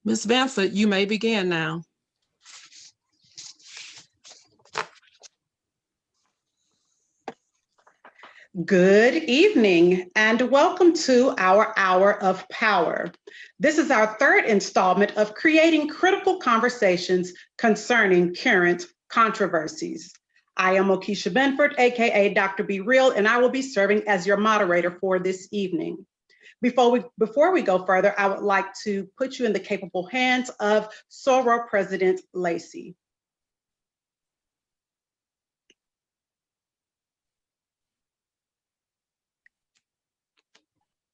Ms. Vincent, you may begin now. Good evening and welcome to our Hour of Power. This is our third installment of creating critical conversations concerning current controversies. I am Okisha Benford, aka Dr. Be Real, and I will be serving as your moderator for this evening. Before we go further, I would like to put you in the capable hands of Soror President Lacey.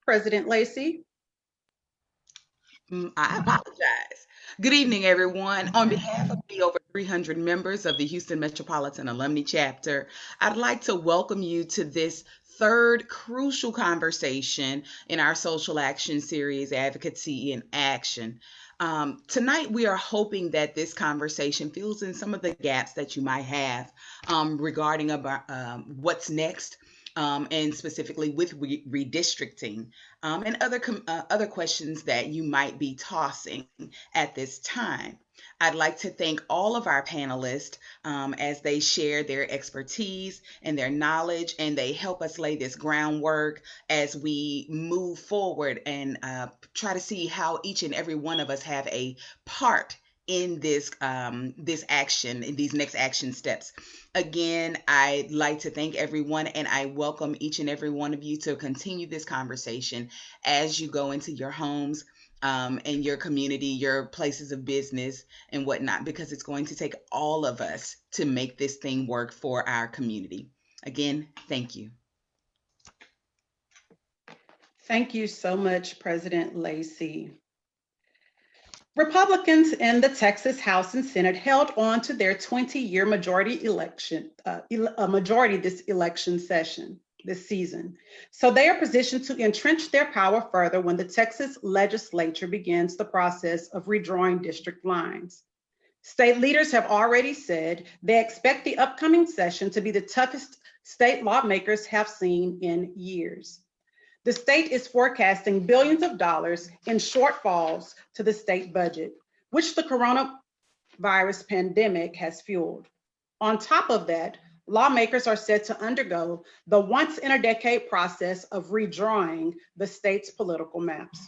President Lacey. I apologize. Good evening, everyone. On behalf of the over 300 members of the Houston Metropolitan Alumni Chapter, I'd like to welcome you to this third crucial conversation in our social action series, Advocacy in Action. Tonight, we are hoping that this conversation fills in some of the gaps that you might have regarding about what's next. And specifically with redistricting and other questions that you might be tossing at this time. I'd like to thank all of our panelists as they share their expertise and their knowledge, and they help us lay this groundwork as we move forward and try to see how each and every one of us have a part in this action, in these next action steps. Again, I'd like to thank everyone, and I welcome each and every one of you to continue this conversation as you go into your homes and your community, your places of business and whatnot, because it's going to take all of us to make this thing work for our community. Again, thank you. Thank you so much, President Lacey. Republicans in the Texas House and Senate held on to their 20-year majority this election session, this season. So they are positioned to entrench their power further when the Texas legislature begins the process of redrawing district lines. State leaders have already said they expect the upcoming session to be the toughest state lawmakers have seen in years. The state is forecasting billions of dollars in shortfalls to the state budget, which the coronavirus pandemic has fueled. On top of that, lawmakers are set to undergo the once-in-a-decade process of redrawing the state's political maps.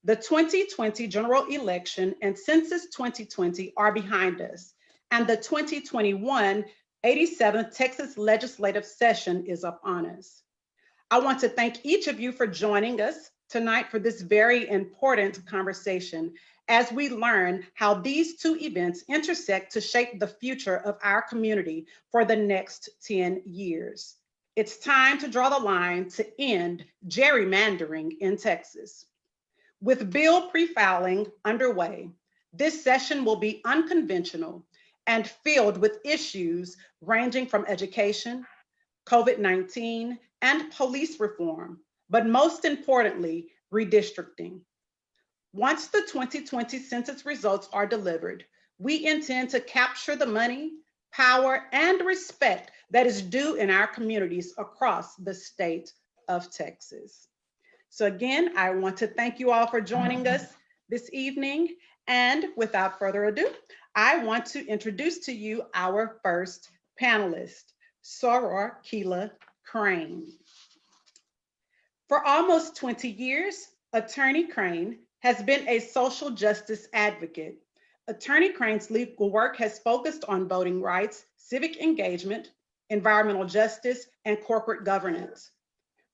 The 2020 General Election and Census 2020 are behind us, and the 2021 87th Texas legislative session is upon us. I want to thank each of you for joining us tonight for this very important conversation as we learn how these two events intersect to shape the future of our community for the next 10 years. It's time to draw the line to end gerrymandering in Texas. With bill prefiling underway, this session will be unconventional and filled with issues ranging from education, COVID-19, and police reform, but most importantly, redistricting. Once the 2020 census results are delivered, we intend to capture the money, power, and respect that is due in our communities across the state of Texas. So again, I want to thank you all for joining us this evening. And without further ado, I want to introduce to you our first panelist, Soror Keila Crane. For almost 20 years, Attorney Crane has been a social justice advocate. Attorney Crane's legal work has focused on voting rights, civic engagement, environmental justice, and corporate governance.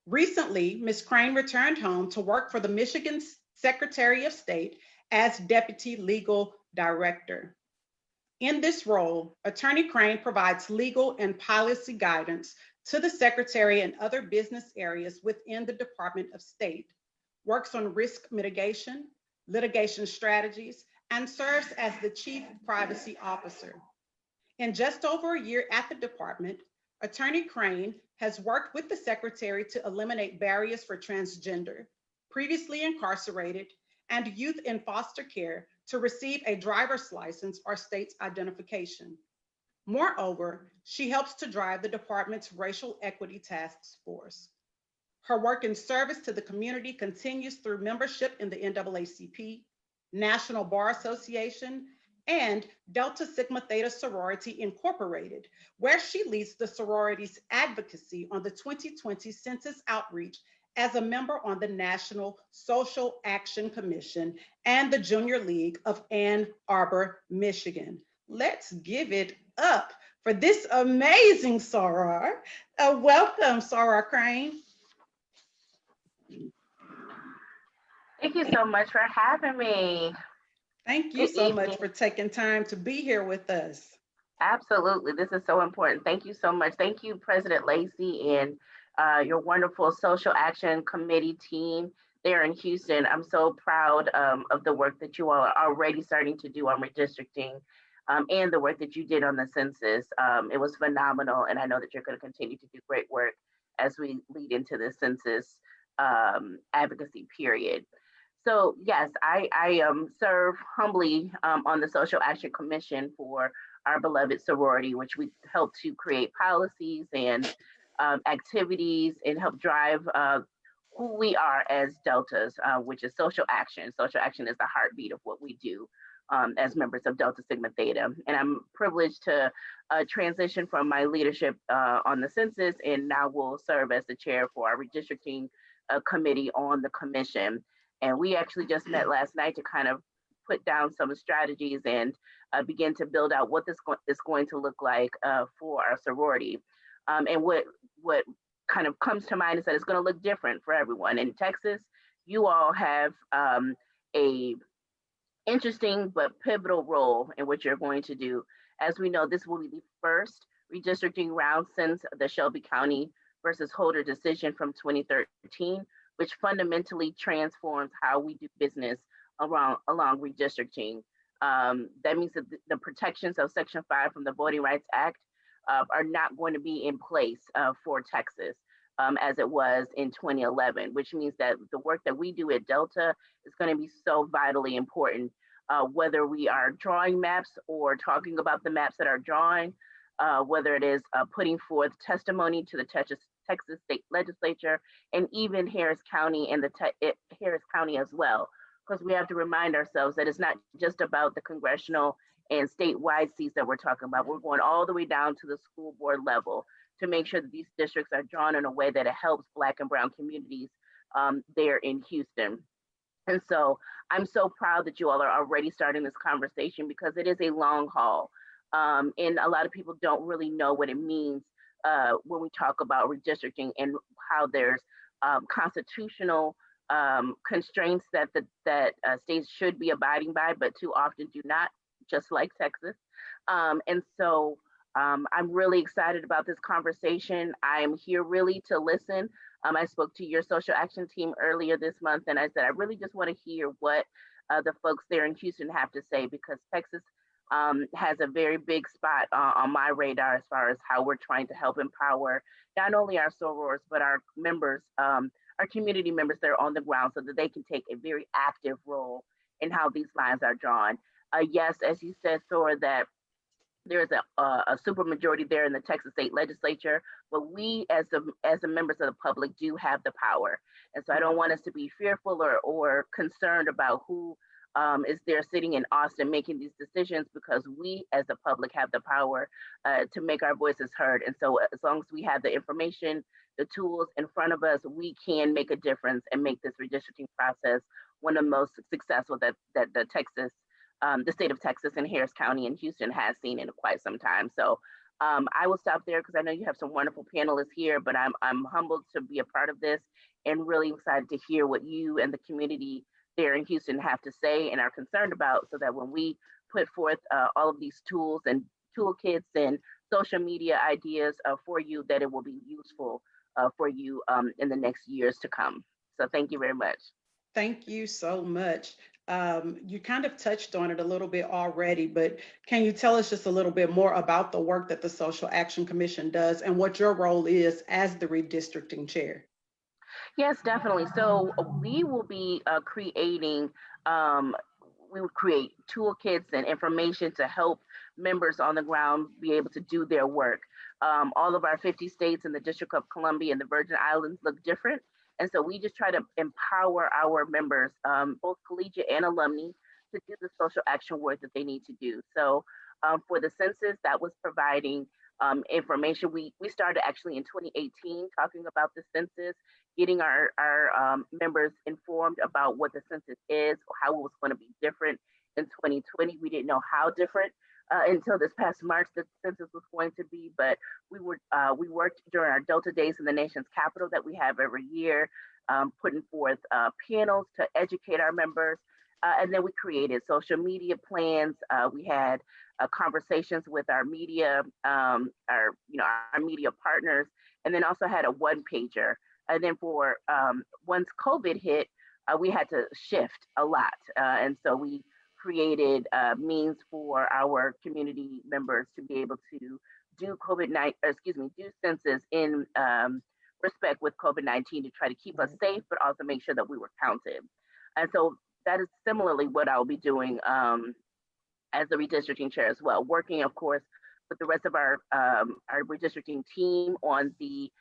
Recently, Ms. Crane returned home to work for the Michigan Secretary of State as Deputy Legal Director. In this role, Attorney Crane provides legal and policy guidance to the Secretary and other business areas within the Department of State, works on risk mitigation, litigation strategies, and serves as the Chief Privacy Officer. In just over a year at the department, Attorney Crane has worked with the Secretary to eliminate barriers for transgender, previously incarcerated, and youth in foster care to receive a driver's license or state's identification. Moreover, she helps to drive the department's racial equity task force. Her work in service to the community continues through membership in the NAACP, National Bar Association, and Delta Sigma Theta Sorority Incorporated, where she leads the sorority's advocacy on the 2020 census outreach as a member on the National Social Action Commission and the Junior League of Ann Arbor, Michigan. Let's give it up for this amazing soror. Welcome, Soror Crane. Thank you so much for having me. Thank you Good so much evening. for taking time to be here with us. Absolutely. This is so important. Thank you so much. Thank you, President Lacey, and your wonderful Social Action Committee team there in Houston. I'm so proud of the work that you all are already starting to do on redistricting and the work that you did on the census. It was phenomenal, and I know that you're going to continue to do great work as we lead into the census advocacy period. So yes, I serve humbly on the Social Action Commission for our beloved sorority, which we help to create policies and activities and help drive who we are as Deltas, which is social action. Social action is the heartbeat of what we do as members of Delta Sigma Theta. And I'm privileged to transition from my leadership on the census and now will serve as the chair for our redistricting committee on the commission. And we actually just met last night to kind of put down some strategies and begin to build out what this is going to look like for our sorority. And what kind of comes to mind is that it's going to look different for everyone. In Texas, you all have a interesting but pivotal role in what you're going to do. As we know, this will be the first redistricting round since the Shelby County versus Holder decision from 2013, which fundamentally transforms how we do business along redistricting. That means that the protections of Section 5 from the Voting Rights Act are not going to be in place for Texas as it was in 2011, which means that the work that we do at Delta is going to be so vitally important, whether we are drawing maps or talking about the maps that are drawn, whether it is putting forth testimony to the Texas State Legislature, and even Harris County and Harris County as well, because we have to remind ourselves that it's not just about the congressional and statewide seats that we're talking about. We're going all the way down to the school board level to make sure that these districts are drawn in a way that it helps Black and Brown communities there in Houston. And so I'm so proud that you all are already starting this conversation because it is a long haul. And a lot of people don't really know what it means when we talk about redistricting and how there's constitutional constraints that states should be abiding by, but too often do not, just like Texas. And so I'm really excited about this conversation. I'm here really to listen. I spoke to your social action team earlier this month, and I said, I really just want to hear what the folks there in Houston have to say, because Texas has a very big spot on my radar as far as how we're trying to help empower not only our sorors, but our members, our community members that are on the ground so that they can take a very active role in how these lines are drawn. Yes, as you said, Thor, that there is a super majority there in the Texas State Legislature, but we as the members of the public do have the power. And so I don't want us to be fearful or concerned about who is there sitting in Austin making these decisions, because we as the public have the power to make our voices heard. And so as long as we have the information, the tools in front of us, we can make a difference and make this redistricting process one of the most successful that the state of Texas and Harris County and Houston has seen in quite some time. So I will stop there because I know you have some wonderful panelists here, but I'm humbled to be a part of this and really excited to hear what you and the community there in Houston have to say and are concerned about, so that when we put forth all of these tools and toolkits and social media ideas for you, that it will be useful for you in the next years to come. So thank you very much. Thank you so much. You kind of touched on it a little bit already, but can you tell us just a little bit more about the work that the Social Action Commission does and what your role is as the redistricting chair? Yes, definitely. So we will be creating, we will create toolkits and information to help members on the ground be able to do their work. All of our 50 states and the District of Columbia and the Virgin Islands look different. And so we just try to empower our members, both collegiate and alumni, to do the social action work that they need to do. So for the census, that was providing information. We started actually in 2018 talking about the census, getting our members informed about what the census is, how it was going to be different in 2020. We didn't know how different until this past March the census was going to be, but we worked during our Delta Days in the nation's capital that we have every year, putting forth panels to educate our members. And then we created social media plans. We had conversations with our media, our media partners, and then also had a one pager. And then for once COVID hit, we had to shift a lot, and so we created means for our community members to be able to do do census in respect with COVID-19 to try to keep us safe, but also make sure that we were counted. And so that is similarly what I'll be doing as the redistricting chair as well, working, of course, with the rest of our redistricting team on the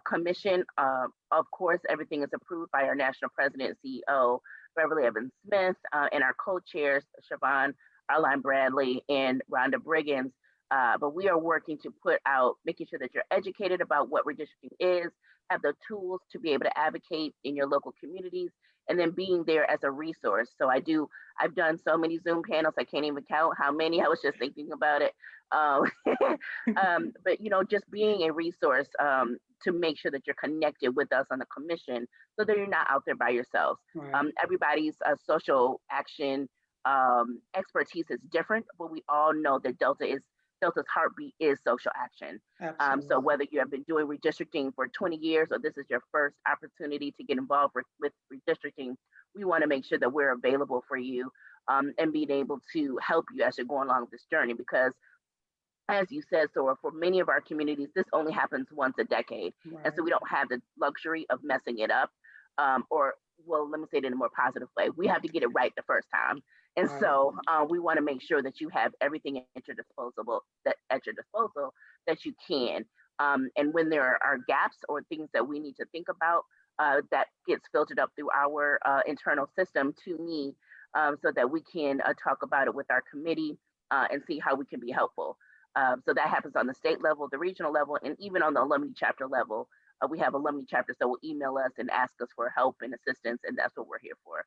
commission. Of course, everything is approved by our national president and CEO, Beverly Evans Smith, and our co-chairs, Siobhan Arline Bradley and Rhonda Briggins. But we are working to put out, making sure that you're educated about what redistricting is, have the tools to be able to advocate in your local communities, and then being there as a resource. So I've done so many Zoom panels, I can't even count how many. I was just thinking about it. But just being a resource to make sure that you're connected with us on the commission, so that you're not out there by yourselves. Right. Everybody's social action expertise is different, but we all know that Delta's heartbeat is social action. So whether you have been doing redistricting for 20 years or this is your first opportunity to get involved with redistricting, we want to make sure that we're available for you and being able to help you as you're going along this journey. Because as you said, Sora, for many of our communities, this only happens once a decade. Right. And so we don't have the luxury of messing it up let me say it in a more positive way. We have to get it right the first time. And right. So we want to make sure that you have everything at your disposal that you can. And when there are gaps or things that we need to think about, that gets filtered up through our internal system to me, so that we can talk about it with our committee and see how we can be helpful. So that happens on the state level, the regional level, and even on the alumni chapter level. We have alumni chapters that will email us and ask us for help and assistance, and that's what we're here for,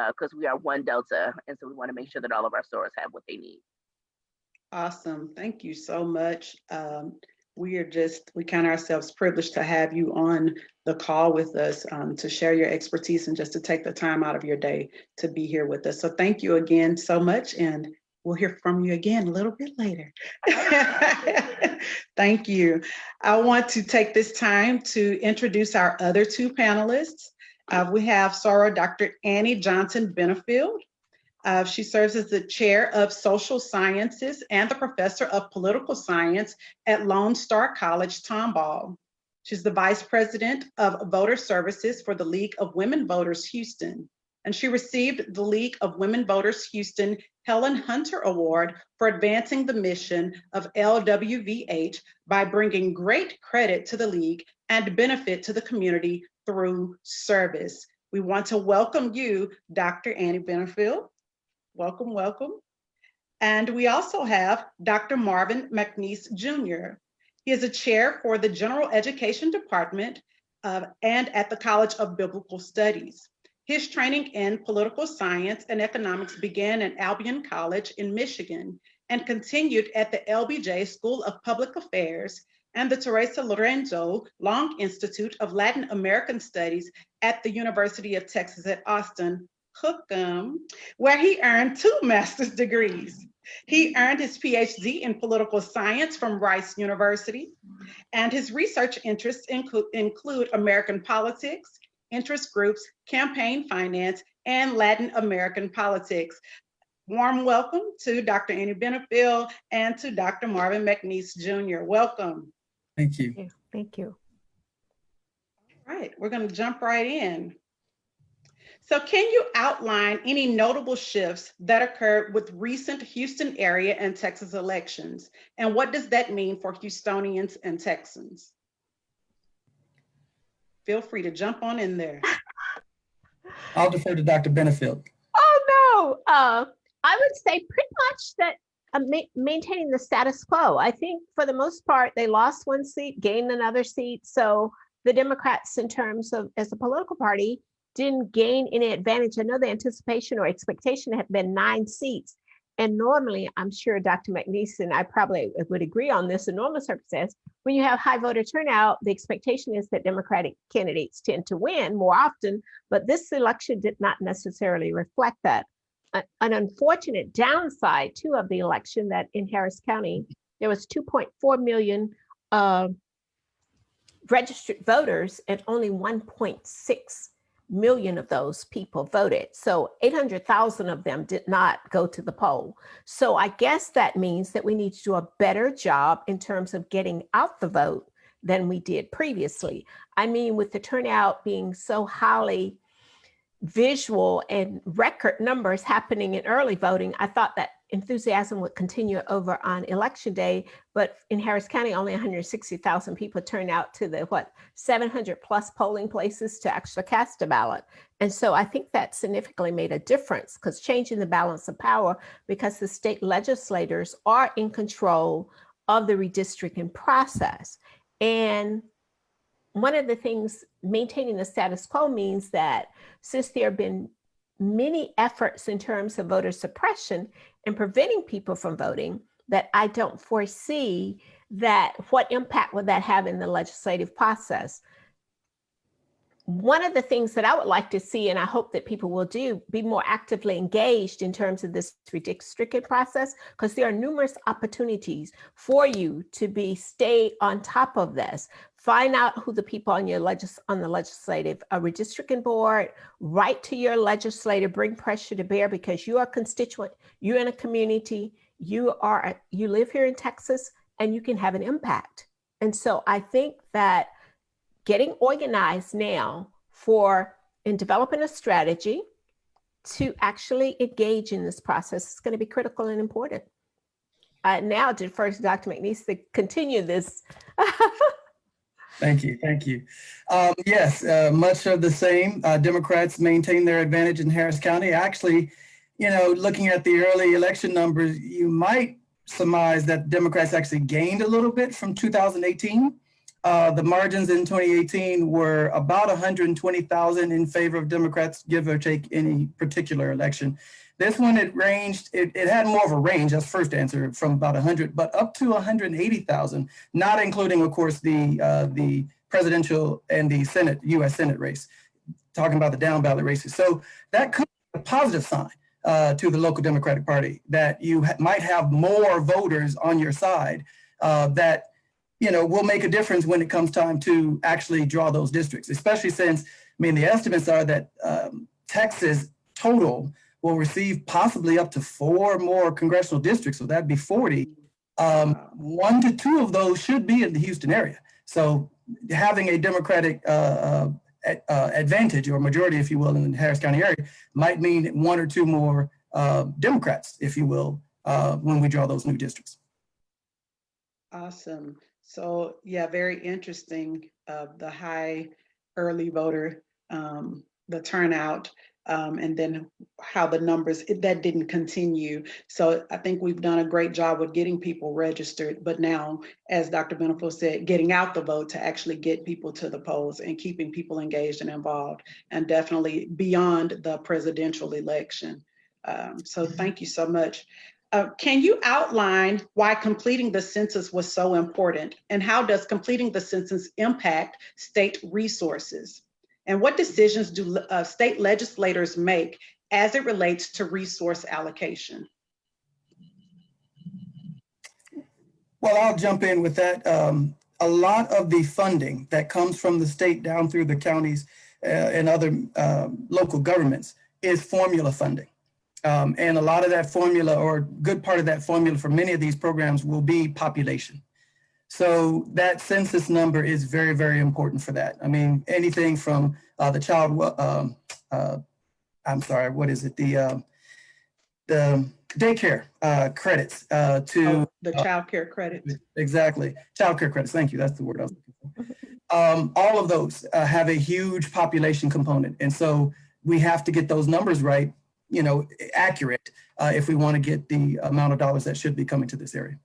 because we are one Delta, and so we want to make sure that all of our stores have what they need. Awesome, thank you so much. We count ourselves privileged to have you on the call with us to share your expertise and just to take the time out of your day to be here with us. So thank you again so much, and we'll hear from you again a little bit later. Thank you. I want to take this time to introduce our other two panelists. We have Dr. Annie Johnson Benefield. She serves as the chair of social sciences and the professor of political science at Lone Star College, Tomball. She's the vice president of voter services for the League of Women Voters Houston. And she received the League of Women Voters Houston Helen Hunter Award for advancing the mission of LWVH by bringing great credit to the League and benefit to the community through service. We want to welcome you, Dr. Annie Benefield. Welcome, welcome. And we also have Dr. Marvin McNeese Jr. He is a chair for the General Education Department and at the College of Biblical Studies. His training in political science and economics began at Albion College in Michigan and continued at the LBJ School of Public Affairs and the Teresa Lorenzo Long Institute of Latin American Studies at the University of Texas at Austin, where he earned 2 master's degrees. He earned his PhD in political science from Rice University, and his research interests include American politics, interest groups, campaign finance, and Latin American politics. Warm welcome to Dr. Annie Benefield and to Dr. Marvin McNeese Jr. Welcome. Thank you. Thank you. All right, we're going to jump right in. So can you outline any notable shifts that occurred with recent Houston area and Texas elections? And what does that mean for Houstonians and Texans? Feel free to jump on in there. I'll defer to Dr. Benefield. Oh no! I would say pretty much that maintaining the status quo. I think for the most part, they lost one seat, gained another seat. So the Democrats, in terms of as a political party, didn't gain any advantage. I know the anticipation or expectation had been 9 seats. And normally, I'm sure Dr. McNeese and I probably would agree on this in normal circumstances. When you have high voter turnout, the expectation is that Democratic candidates tend to win more often, but this election did not necessarily reflect that. An unfortunate downside too of the election that in Harris County, there was 2.4 million registered voters and only 1.6 million of those people voted. So 800,000 of them did not go to the poll. So I guess that means that we need to do a better job in terms of getting out the vote than we did previously. I mean, with the turnout being so highly visual and record numbers happening in early voting, I thought that enthusiasm would continue over on election day, but in Harris County, only 160,000 people turned out to the 700 plus polling places to actually cast a ballot. And so I think that significantly made a difference, because changing the balance of power, because the state legislators are in control of the redistricting process. And one of the things, maintaining the status quo means that since there have been many efforts in terms of voter suppression and preventing people from voting, that I don't foresee that what impact would that have in the legislative process. One of the things that I would like to see, and I hope that people will do, be more actively engaged in terms of this redistricting process, because there are numerous opportunities for you to stay on top of this. Find out who the people on your on the legislative redistricting board, write to your legislator, bring pressure to bear, because you are a constituent, you're in a community, you live here in Texas, and you can have an impact. And so I think that getting organized now in developing a strategy to actually engage in this process is going to be critical and important. Now to first Dr. McNeese to continue this. Thank you. Thank you. Yes, much of the same. Democrats maintain their advantage in Harris County. Actually, looking at the early election numbers, you might surmise that Democrats actually gained a little bit from 2018. The margins in 2018 were about 120,000 in favor of Democrats, give or take any particular election. This one, it had more of a range, that's first answer, from about 100, but up to 180,000, not including, of course, the presidential and the Senate, U.S. Senate race, talking about the down ballot races. So that could be a positive sign to the local Democratic Party, that you might have more voters on your side that will make a difference when it comes time to actually draw those districts, especially since, the estimates are that Texas total will receive possibly up to 4 more congressional districts, so that'd be 40. 1 to 2 of those should be in the Houston area. So having a Democratic advantage or majority, if you will, in the Harris County area might mean 1 or 2 more Democrats, if you will, when we draw those new districts. Awesome. So yeah, very interesting, the high early voter, the turnout, and then how the numbers, that didn't continue. So I think we've done a great job with getting people registered, but now, as Dr. Benefo said, getting out the vote to actually get people to the polls and keeping people engaged and involved, and definitely beyond the presidential election. So thank you so much. Can you outline why completing the census was so important, and how does completing the census impact state resources? And what decisions do state legislators make as it relates to resource allocation? Well, I'll jump in with that. A lot of the funding that comes from the state down through the counties and other local governments is formula funding. And a lot of that formula, or a good part of that formula for many of these programs, will be population. So that census number is very, very important for that. Anything from the child, I'm sorry, what is it? The daycare credits to the child care credits. Exactly, child care credits. Thank you. That's the word I was looking for. All of those have a huge population component, and so we have to get those numbers right. accurate if we want to get the amount of dollars that should be coming to this area.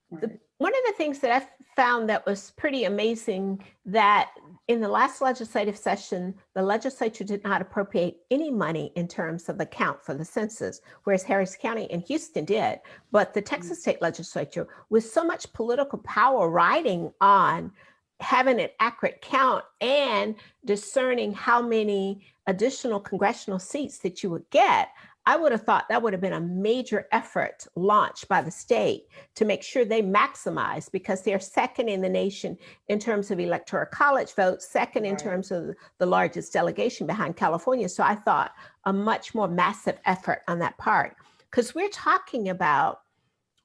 One of the things that I found that was pretty amazing, that in the last legislative session, the legislature did not appropriate any money in terms of the count for the census, whereas Harris County and Houston did. But the Texas state legislature, with so much political power riding on having an accurate count and discerning how many additional congressional seats that you would get, I would have thought that would have been a major effort launched by the state to make sure they maximize, because they're second in the nation in terms of electoral college votes, second in terms of the largest delegation behind California. So I thought a much more massive effort on that part, because we're talking about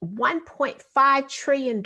$1.5 trillion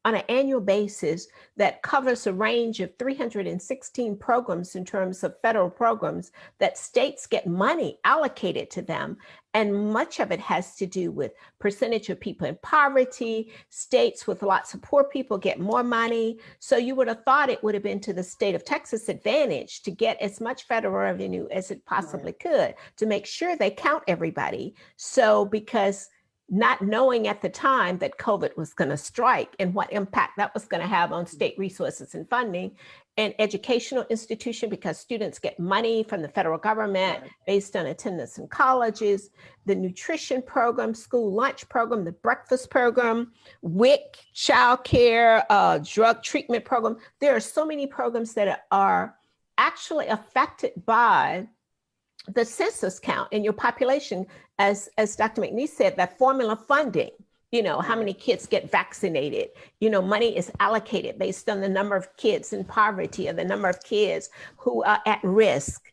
on an annual basis that covers a range of 316 programs in terms of federal programs that states get money allocated to them. And much of it has to do with percentage of people in poverty. States with lots of poor people get more money. So you would have thought it would have been to the state of Texas' advantage to get as much federal revenue as it possibly could to make sure they count everybody. So because not knowing at the time that COVID was going to strike and what impact that was going to have on state resources and funding, and educational institution, because students get money from the federal government based on attendance in colleges, the nutrition program, school lunch program, the breakfast program, WIC, childcare, drug treatment program. There are so many programs that are actually affected by the census count in your population, as Dr. McNeese said, that formula funding, how many kids get vaccinated, money is allocated based on the number of kids in poverty or the number of kids who are at risk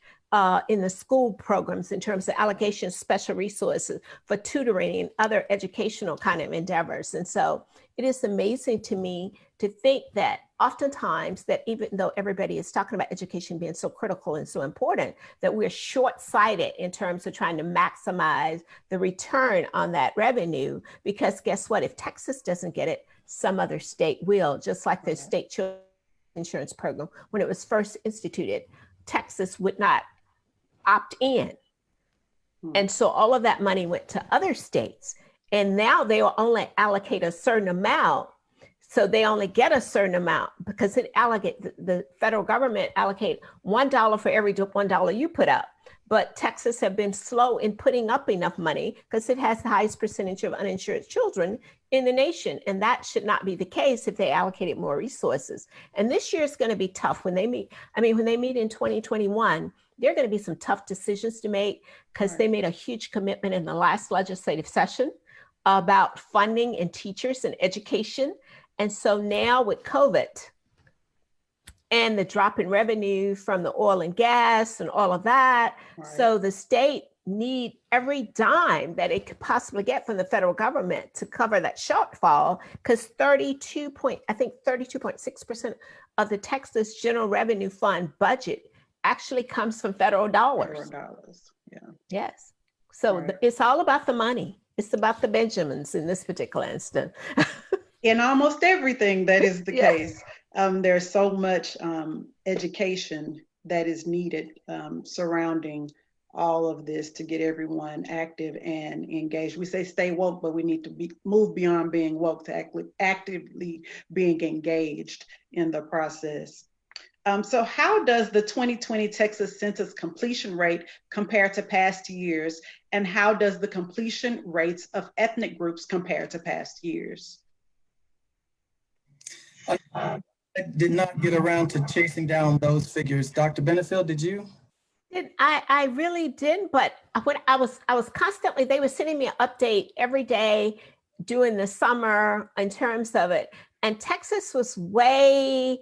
in the school programs in terms of allocation of special resources for tutoring and other educational kind of endeavors. And so it is amazing to me to think that oftentimes that even though everybody is talking about education being so critical and so important, that we're short-sighted in terms of trying to maximize the return on that revenue, because guess what? If Texas doesn't get it, some other state will, just like the state children's insurance program. When it was first instituted, Texas would not opt in. And so all of that money went to other states. And now they will only allocate a certain amount. So they only get a certain amount because the federal government allocate $1 for every $1 you put up. But Texas have been slow in putting up enough money because it has the highest percentage of uninsured children in the nation. And that should not be the case if they allocated more resources. And this year is going to be tough when they meet. When they meet in 2021, there are going to be some tough decisions to make because they made a huge commitment in the last legislative session about funding and teachers and education. And so now with COVID and the drop in revenue from the oil and gas and all of that, so the state need every dime that it could possibly get from the federal government to cover that shortfall, because 32.6% of the Texas General Revenue Fund budget actually comes from federal dollars. Federal dollars, yeah. Yes. So it's all about the money. It's about the Benjamins in this particular instance. In almost everything that is the case, there's so much education that is needed surrounding all of this to get everyone active and engaged. We say stay woke, but we need to move beyond being woke to actively being engaged in the process. So how does the 2020 Texas Census completion rate compare to past years? And how does the completion rates of ethnic groups compare to past years? I did not get around to chasing down those figures. Dr. Benefield, did you? I really didn't, but when I was constantly, they were sending me an update every day during the summer in terms of it. And Texas was way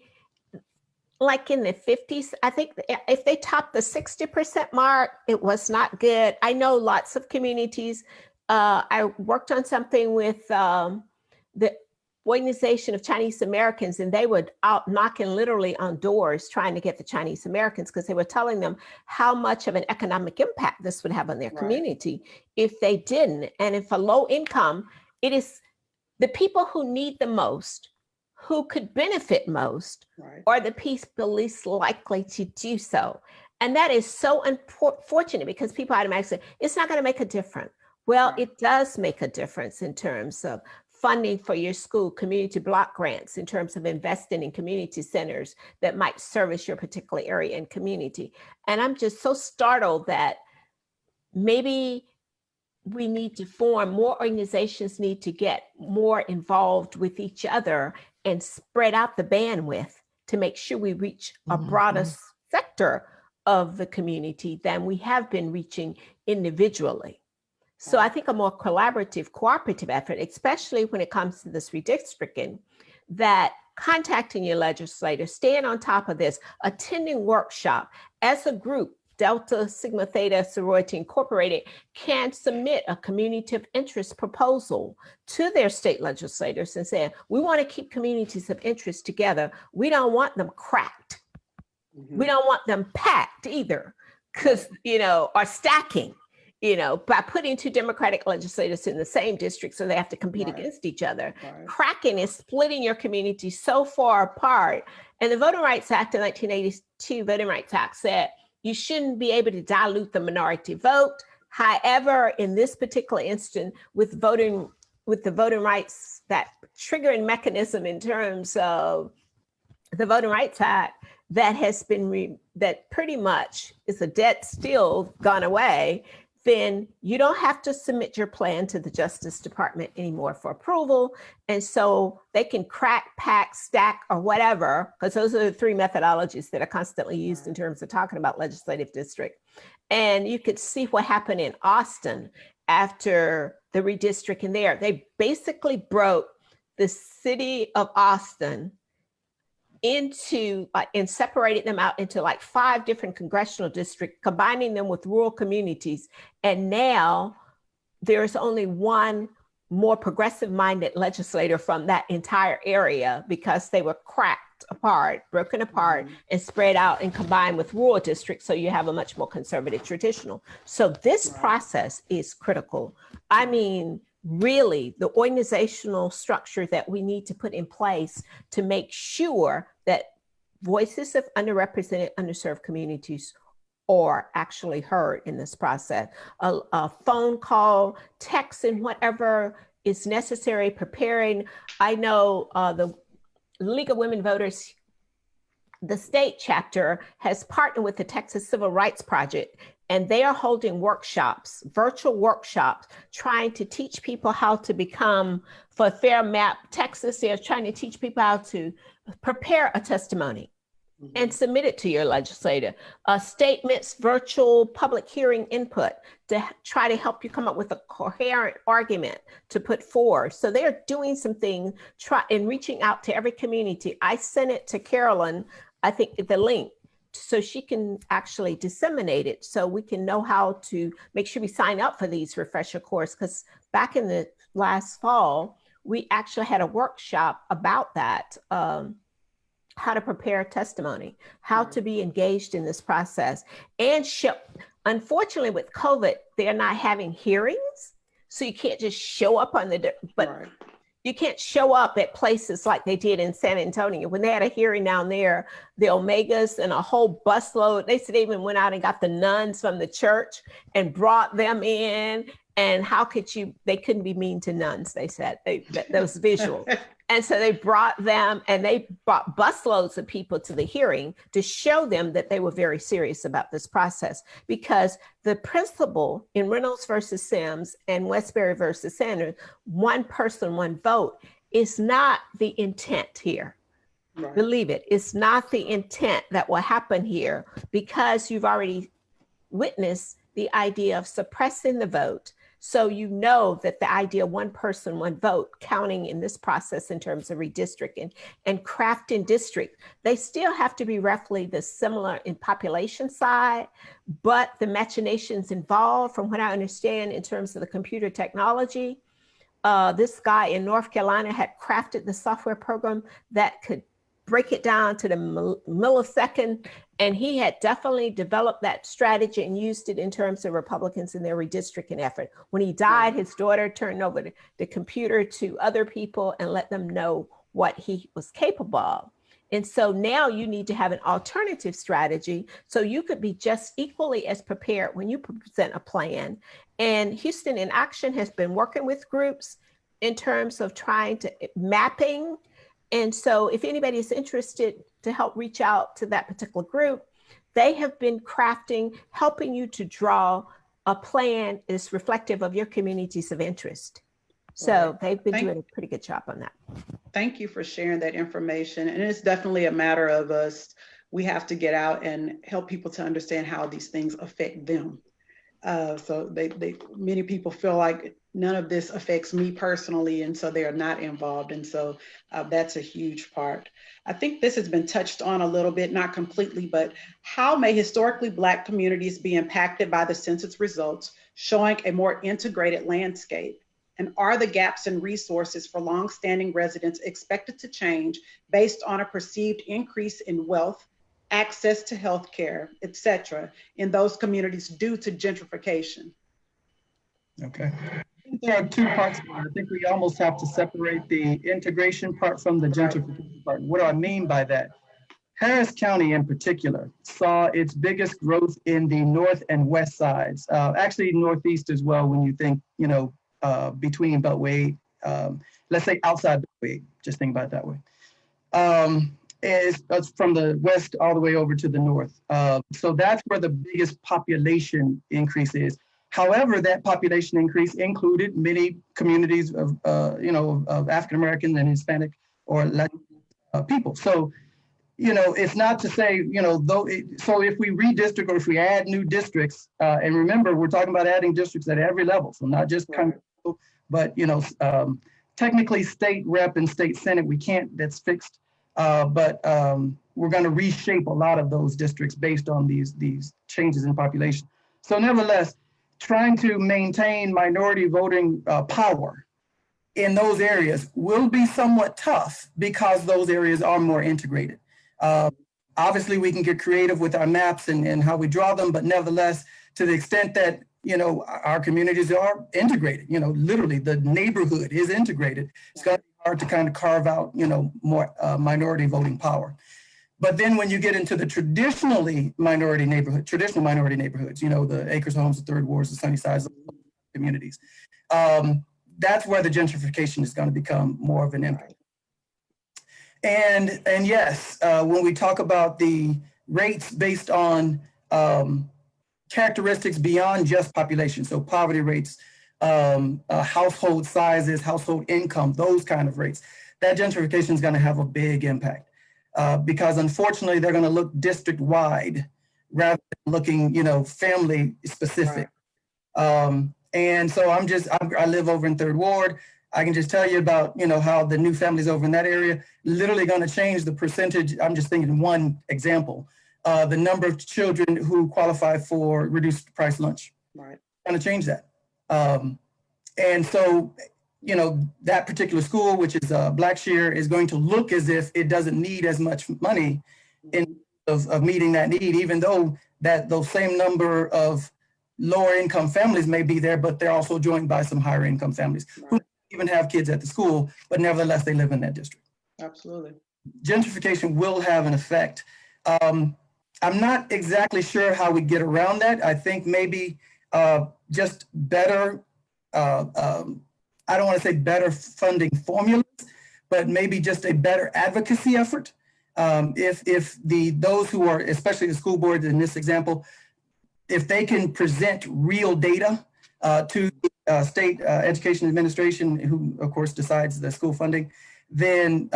like in the 50s. I think if they topped the 60% mark, it was not good. I know lots of communities. I worked on something with the Organization of Chinese Americans, and they were out knocking literally on doors trying to get the Chinese Americans, because they were telling them how much of an economic impact this would have on their community if they didn't. And if a low income, it is the people who need the most, who could benefit most, are the people least likely to do so. And that is so unfortunate because people automatically say, it's not going to make a difference. Well, Right. it does make a difference in terms of funding for your school, community block grants, in terms of investing in community centers that might service your particular area and community. And I'm just so startled that maybe we need to form more organizations, need to get more involved with each other and spread out the bandwidth to make sure we reach a broader sector of the community than we have been reaching individually. So I think a more collaborative, cooperative effort, especially when it comes to this redistricting, that contacting your legislator, staying on top of this, attending workshop as a group, Delta Sigma Theta Sorority Incorporated can submit a community of interest proposal to their state legislators and say, we want to keep communities of interest together. We don't want them cracked. We don't want them packed either, because, or stacking, by putting two Democratic legislators in the same district so they have to compete against each other. Cracking is splitting your community so far apart. And the Voting Rights Act of 1982, Voting Rights Act, said you shouldn't be able to dilute the minority vote. However, in this particular instance, with the voting rights, that triggering mechanism in terms of the Voting Rights Act, that has been that pretty much is a debt still gone away, then you don't have to submit your plan to the Justice Department anymore for approval. And so they can crack, pack, stack, or whatever, because those are the three methodologies that are constantly used in terms of talking about legislative district. And you could see what happened in Austin after the redistricting there. They basically broke the city of Austin into and separated them out into like 5 different congressional districts, combining them with rural communities. And now there's only one more progressive minded legislator from that entire area, because they were cracked apart, broken apart, and spread out and combined with rural districts. So you have a much more conservative traditional. So this process is critical. I mean, really the organizational structure that we need to put in place to make sure that voices of underrepresented, underserved communities are actually heard in this process. A phone call, text, and whatever is necessary, preparing. I know the League of Women Voters, the state chapter, has partnered with the Texas Civil Rights Project, and they are holding workshops, virtual workshops, trying to teach people how to become, for Fair Map Texas, they're trying to teach people how to prepare a testimony and submit it to your legislator. Statements, virtual public hearing input to try to help you come up with a coherent argument to put forward. So they're doing some things and reaching out to every community. I sent it to Carolyn, I think, the link, so she can actually disseminate it so we can know how to make sure we sign up for these refresher courses. Because back in the last fall, we actually had a workshop about that, how to prepare testimony, how to be engaged in this process. And unfortunately with COVID, they're not having hearings. So you can't just show up on you can't show up at places like they did in San Antonio. When they had a hearing down there, the Omegas and a whole busload, they said they even went out and got the nuns from the church and brought them in. And how could they couldn't be mean to nuns, they said. That was visual. And so they brought them, and they brought busloads of people to the hearing to show them that they were very serious about this process. Because the principle in Reynolds versus Sims and Westbury versus Sanders, one person, one vote, is not the intent here. Right. Believe it, it's not the intent that will happen here, because you've already witnessed the idea of suppressing the vote. So you know that the idea of one person, one vote counting in this process in terms of redistricting and crafting district, they still have to be roughly the similar in population side, but the machinations involved, from what I understand in terms of the computer technology, this guy in North Carolina had crafted the software program that could break it down to the millisecond. And he had definitely developed that strategy and used it in terms of Republicans in their redistricting effort. When he died, his daughter turned over the computer to other people and let them know what he was capable of. And so now you need to have an alternative strategy so you could be just equally as prepared when you present a plan. And Houston in Action has been working with groups in terms of trying to mapping. And so if anybody is interested to help reach out to that particular group, they have been crafting, helping you to draw a plan is reflective of your communities of interest. So Right. they've been doing a pretty good job on that. Thank you for sharing that information. And it's definitely a matter of us, we have to get out and help people to understand how these things affect them. So many people feel like none of this affects me personally, and so they are not involved. And so that's a huge part. I think this has been touched on a little bit, not completely, but how may historically Black communities be impacted by the census results, showing a more integrated landscape? And are the gaps in resources for longstanding residents expected to change based on a perceived increase in wealth, access to healthcare, et cetera, in those communities due to gentrification? Okay. I think there are two parts. I think we almost have to separate the integration part from the gentrification part. What do I mean by that? Harris County in particular saw its biggest growth in the north and west sides, actually northeast as well when you think, between Beltway, let's say outside Beltway, just think about it that way. Is from the west all the way over to the north. So that's where the biggest population increase is. However, that population increase included many communities of, of African-American and Hispanic or Latin people. So, it's not to say, so if we redistrict or if we add new districts, and remember, we're talking about adding districts at every level. So not just but, technically state rep and state senate, we can't, that's fixed. But we're going to reshape a lot of those districts based on these changes in population. So nevertheless, trying to maintain minority voting power in those areas will be somewhat tough because those areas are more integrated. Obviously, we can get creative with our maps and how we draw them, but nevertheless, to the extent that our communities are integrated, literally the neighborhood is integrated, it's going to be hard to kind of carve out, more minority voting power. But then when you get into the traditional minority neighborhoods, the Acres Homes, the Third Wards, the Sunnysides communities, that's where the gentrification is going to become more of an impact. And yes, when we talk about the rates based on characteristics beyond just population, so poverty rates, household sizes, household income, those kind of rates, that gentrification is going to have a big impact because unfortunately they're going to look district wide rather than looking, family specific. Right. And so I live over in Third Ward. I can just tell you about, how the new families over in that area literally going to change the percentage. I'm just thinking one example, the number of children who qualify for reduced price lunch. Right. Going to change that. And so, that particular school, which is Blackshear, is going to look as if it doesn't need as much money in of meeting that need, even though those same number of lower income families may be there, but they're also joined by some higher income families who even have kids at the school, but nevertheless, they live in that district. Absolutely. Gentrification will have an effect. I'm not exactly sure how we get around that. I think maybe just better, I don't want to say better funding formulas, but maybe just a better advocacy effort. If those who are, especially the school boards in this example, if they can present real data to the state education administration, who of course decides the school funding, then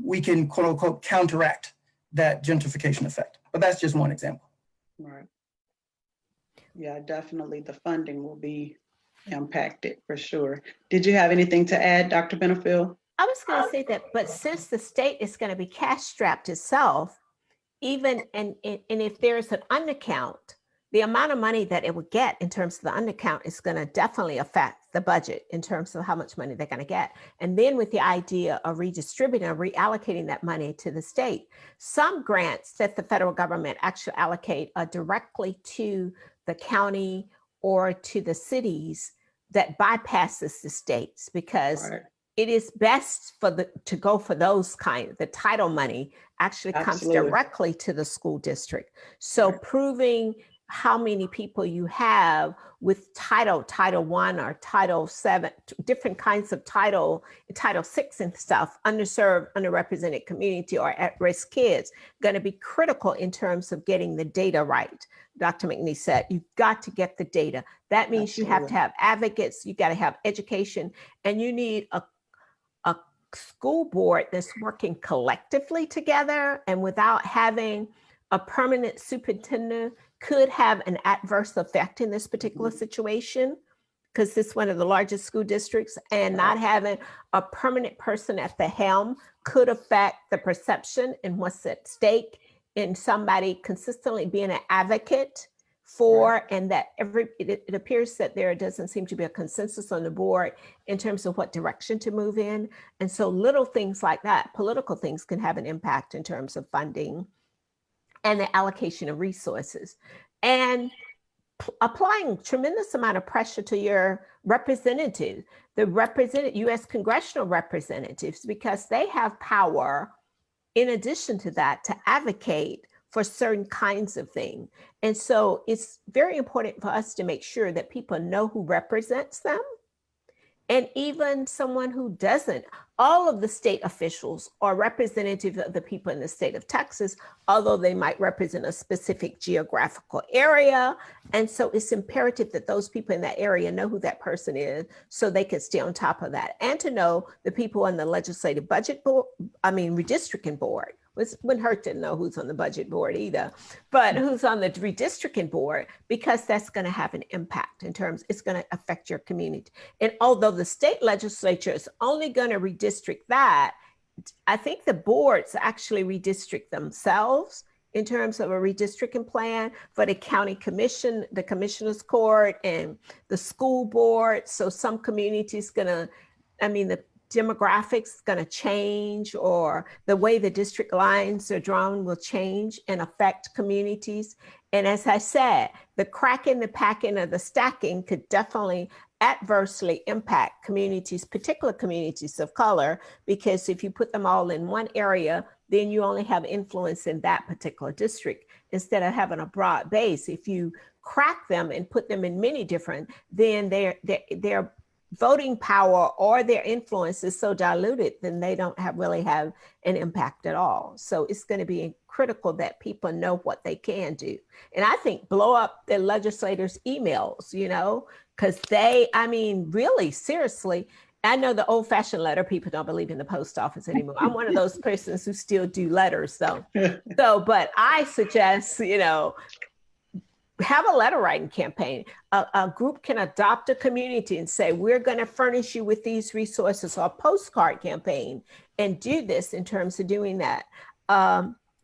we can quote unquote counteract that gentrification effect. But that's just one example. Right. Yeah, definitely the funding will be impacted for sure. Did you have anything to add, Dr. Benefield? I was going to say that, but since the state is going to be cash strapped itself, even and if there's an undercount, the amount of money that it would get in terms of the undercount is going to definitely affect the budget in terms of how much money they're going to get. And then with the idea of redistributing or reallocating that money to the state, some grants that the federal government actually allocate are directly to the county or to the cities that bypasses the states because it is best to go for those the title money actually comes Absolutely. directly to the school district. So proving how many people you have with Title I or Title VII, different kinds of Title VI and stuff, underserved, underrepresented community or at-risk kids, going to be critical in terms of getting the data right. Dr. McNee said, you've got to get the data. That means you have to have advocates, you got to have education, and you need a school board that's working collectively together, and without having a permanent superintendent could have an adverse effect in this particular situation, because it's one of the largest school districts, and not having a permanent person at the helm could affect the perception and what's at stake in somebody consistently being an advocate for, and that it appears that there doesn't seem to be a consensus on the board in terms of what direction to move in. And so little things like that, political things, can have an impact in terms of funding and the allocation of resources, and applying tremendous amount of pressure to your representatives, the U.S. congressional representatives, because they have power in addition to that to advocate for certain kinds of things. And so it's very important for us to make sure that people know who represents them. And even someone who doesn't, all of the state officials are representative of the people in the state of Texas, although they might represent a specific geographical area. And so it's imperative that those people in that area know who that person is so they can stay on top of that, and to know the people on the legislative budget board, redistricting board. It wouldn't hurt to know who's on the budget board either, but who's on the redistricting board, because that's going to have an impact in terms, it's going to affect your community. And although the state legislature is only going to redistrict that, I think the boards actually redistrict themselves in terms of a redistricting plan for the county commission, the commissioner's court, and the school board. So some communities the demographics is going to change, or the way the district lines are drawn will change and affect communities. And as I said, the cracking, the packing, or the stacking could definitely adversely impact communities, particular communities of color, because if you put them all in one area, then you only have influence in that particular district instead of having a broad base. If you crack them and put them in many different, then they're voting power or their influence is so diluted, then they don't really have an impact at all. So it's going to be critical that people know what they can do. And I think blow up the legislators' emails, because really, seriously, I know the old fashioned letter, people don't believe in the post office anymore. I'm one of those persons who still do letters though. But I suggest, have a letter writing campaign. A group can adopt a community and say, we're going to furnish you with these resources, or a postcard campaign, and do this in terms of doing that.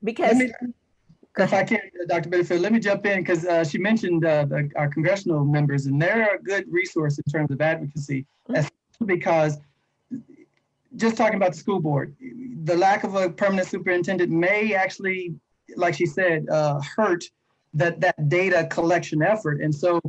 Because if I can, Dr. Bitterfield, let me jump in, because she mentioned our congressional members, and they're a good resource in terms of advocacy, because just talking about the school board, the lack of a permanent superintendent may actually, like she said, hurt that data collection effort. And so,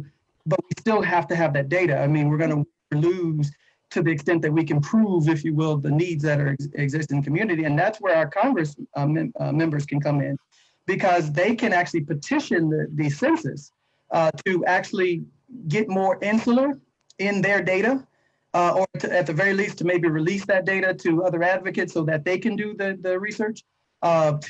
but we still have to have that data. We're going to lose to the extent that we can prove, if you will, the needs that are exist in the community. And that's where our Congress members can come in, because they can actually petition the census to actually get more insular in their data, or at the very least to maybe release that data to other advocates so that they can do the research. Because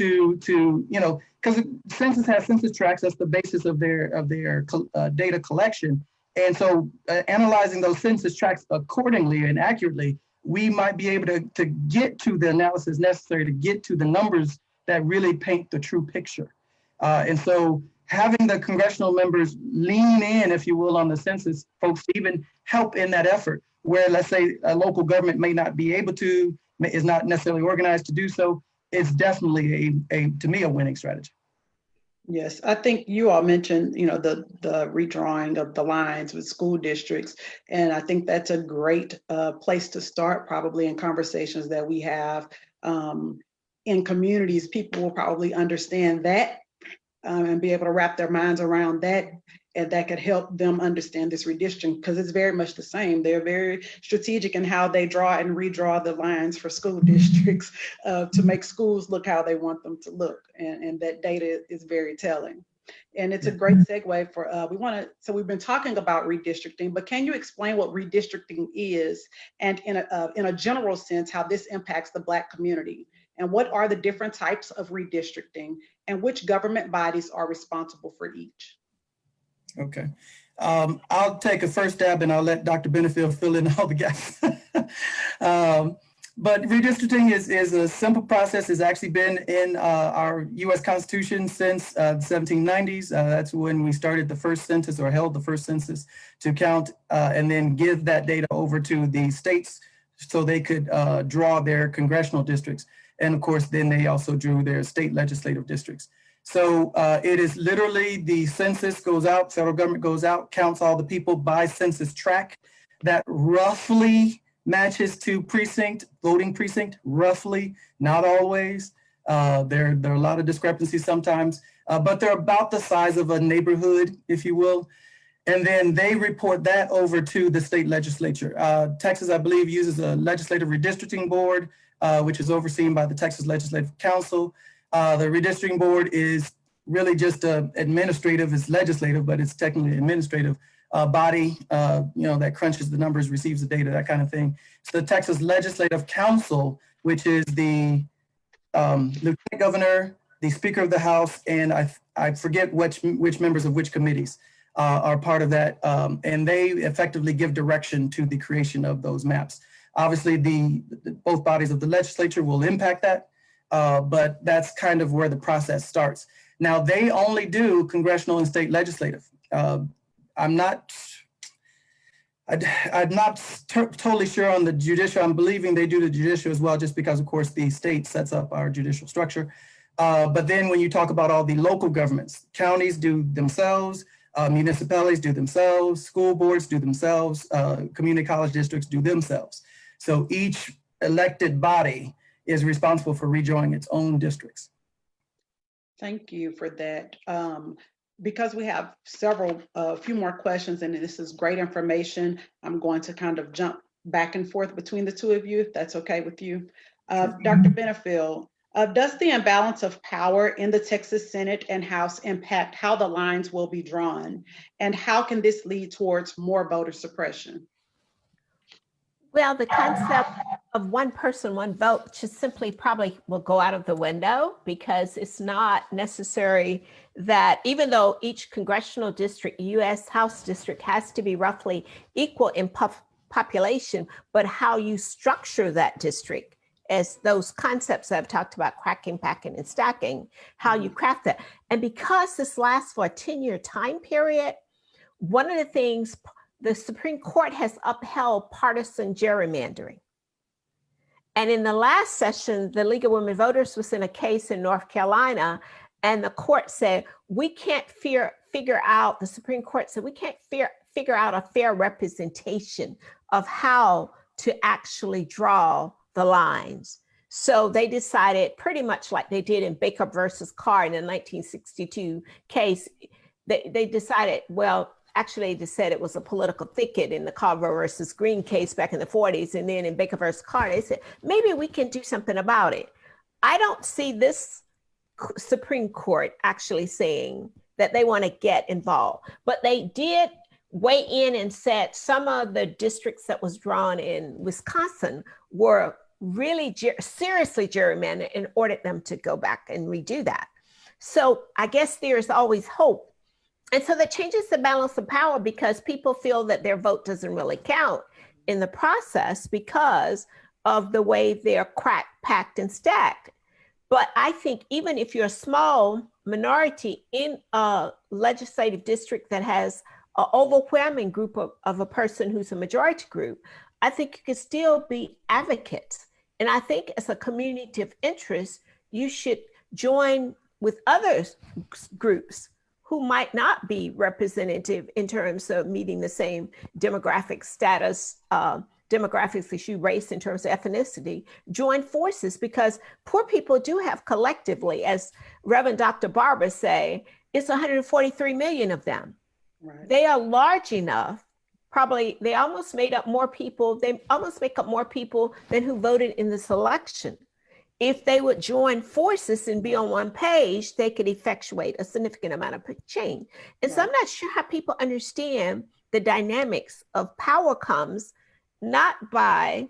the census has census tracts, that's the basis of their data collection. And so analyzing those census tracts accordingly and accurately, we might be able to get to the analysis necessary to get to the numbers that really paint the true picture. And so having the congressional members lean in, if you will, on the census folks to even help in that effort, where let's say a local government may not be able to, is not necessarily organized to do so, it's definitely to me, a winning strategy. Yes, I think you all mentioned, the redrawing of the lines with school districts. And I think that's a great place to start, probably in conversations that we have in communities. People will probably understand that and be able to wrap their minds around that. and that could help them understand this redistricting, because it's very much the same. They're very strategic in how they draw and redraw the lines for school districts to make schools look how they want them to look. And that data is very telling. And it's a great segue for, so we've been talking about redistricting, but can you explain what redistricting is, and in a general sense, how this impacts the Black community? And what are the different types of redistricting, and which government bodies are responsible for each? Okay. I'll take a first stab and I'll let Dr. Benefield fill in all the gaps. But redistricting is a simple process. It's actually been in our US Constitution since the 1790s. That's when we started the first census, or held the first census, to count and then give that data over to the states so they could draw their congressional districts. And of course, then they also drew their state legislative districts. So it is literally the census goes out, federal government goes out, counts all the people by census tract that roughly matches to precinct, voting precinct, roughly, not always. There are a lot of discrepancies sometimes, but they're about the size of a neighborhood, if you will. And then they report that over to the state legislature. Texas, I believe, uses a legislative redistricting board, which is overseen by the Texas Legislative Council. The redistricting board is really just administrative. It's legislative, but it's technically administrative body, that crunches the numbers, receives the data, that kind of thing. So the Texas Legislative Council, which is the lieutenant governor, the Speaker of the House, and I forget which members of which committees are part of that, and they effectively give direction to the creation of those maps. Obviously, both bodies of the legislature will impact that, but that's kind of where the process starts. Now, they only do congressional and state legislative. I'm not totally sure on the judicial. I'm believing they do the judicial as well, just because, of course, the state sets up our judicial structure. But then when you talk about all the local governments, counties do themselves, municipalities do themselves, school boards do themselves, community college districts do themselves. So each elected body is responsible for redrawing its own districts. Thank you for that. Because we have a few more questions, and this is great information, I'm going to kind of jump back and forth between the two of you, if that's okay with you. Dr. Benefield, does the imbalance of power in the Texas Senate and House impact how the lines will be drawn? And how can this lead towards more voter suppression? Well, the concept of one person, one vote just simply probably will go out of the window, because it's not necessary that, even though each congressional district, US House district, has to be roughly equal in population, but how you structure that district, as those concepts I've talked about, cracking, packing, and stacking, how you craft that. And because this lasts for a 10-year time period, one of the things, the Supreme Court has upheld partisan gerrymandering. And in the last session, the League of Women Voters was in a case in North Carolina, and the court said, we can't figure out, the Supreme Court said, we can't figure out a fair representation of how to actually draw the lines. So they decided, pretty much like they did in Baker versus Carr in the 1962 case, they decided, well, actually, they said it was a political thicket in the Carver versus Green case back in the 40s. And then in Baker versus Carr, they said, maybe we can do something about it. I don't see this Supreme Court actually saying that they want to get involved, but they did weigh in and said some of the districts that was drawn in Wisconsin were really seriously gerrymandered, and ordered them to go back and redo that. So I guess there's always hope. And so that changes the balance of power, because people feel that their vote doesn't really count in the process because of the way they're cracked, packed, and stacked. But I think even if you're a small minority in a legislative district that has an overwhelming group of a person who's a majority group, I think you can still be advocates. And I think as a community of interest, you should join with other groups who might not be representative in terms of meeting the same demographic status, demographics issue, race in terms of ethnicity, join forces, because poor people do have collectively, as Reverend Dr. Barber say, it's 143 million of them. Right. they are large enough. Probably they almost made up more people. They almost make up more people than who voted in this election. If they would join forces and be on one page, they could effectuate a significant amount of change. And so I'm not sure how people understand the dynamics of power comes not by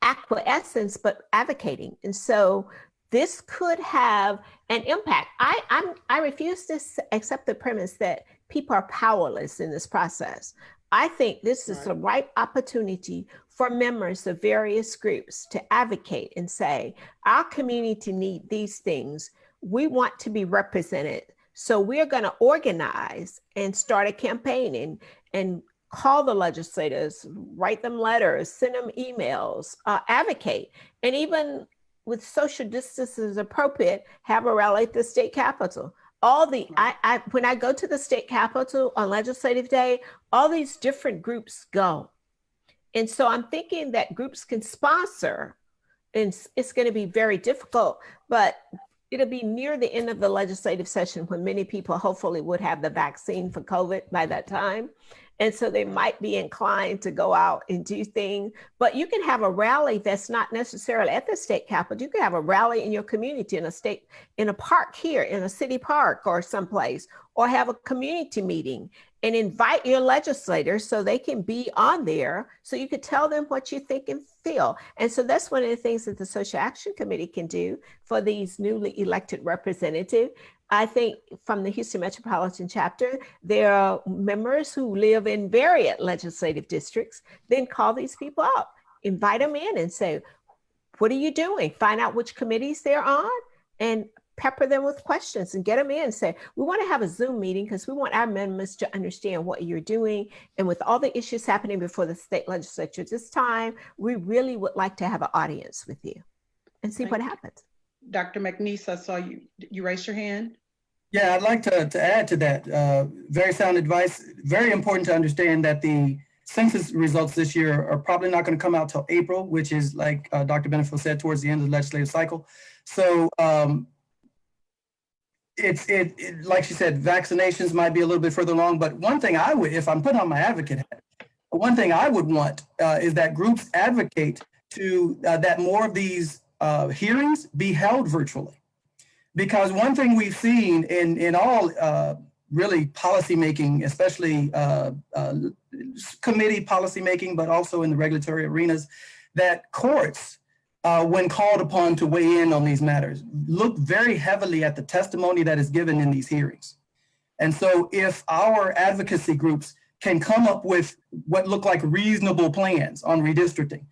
acquiescence, but advocating. And so this could have an impact. I refuse to accept the premise that people are powerless in this process. I think this is the right opportunity for members of various groups to advocate and say, our community needs these things. We want to be represented. So we're going to organize and start a campaign and call the legislators, write them letters, send them emails, advocate, and even with social distance as appropriate, have a rally at the state capitol. When I go to the state capitol on legislative day, all these different groups go. And so I'm thinking that groups can sponsor, and it's going to be very difficult, but it'll be near the end of the legislative session when many people hopefully would have the vaccine for COVID by that time. And so they might be inclined to go out and do things, but you can have a rally that's not necessarily at the state capitol. You can have a rally in your community, in a park here, in a city park or someplace, or have a community meeting and invite your legislators so they can be on there, so you could tell them what you think and feel. And so that's one of the things that the Social Action Committee can do for these newly elected representatives. I think from the Houston Metropolitan Chapter, there are members who live in various legislative districts. Then call these people up, invite them in and say, what are you doing? Find out which committees they're on and pepper them with questions and get them in and say, we want to have a Zoom meeting because we want our members to understand what you're doing. And with all the issues happening before the state legislature this time, we really would like to have an audience with you and see what happens. Dr. McNeese, I saw you raise your hand. Yeah, I'd like to add to that. Very sound advice. Very important to understand that the census results this year are probably not going to come out till April, which is, like Dr. Benefield said, towards the end of the legislative cycle. So like she said, vaccinations might be a little bit further along. But one thing I would, if I'm putting on my advocate hat, one thing I would want is that groups advocate to that more of these hearings be held virtually. Because one thing we've seen in all really policymaking, especially committee policymaking, but also in the regulatory arenas, that courts, when called upon to weigh in on these matters, look very heavily at the testimony that is given in these hearings. And so if our advocacy groups can come up with what look like reasonable plans on redistricting,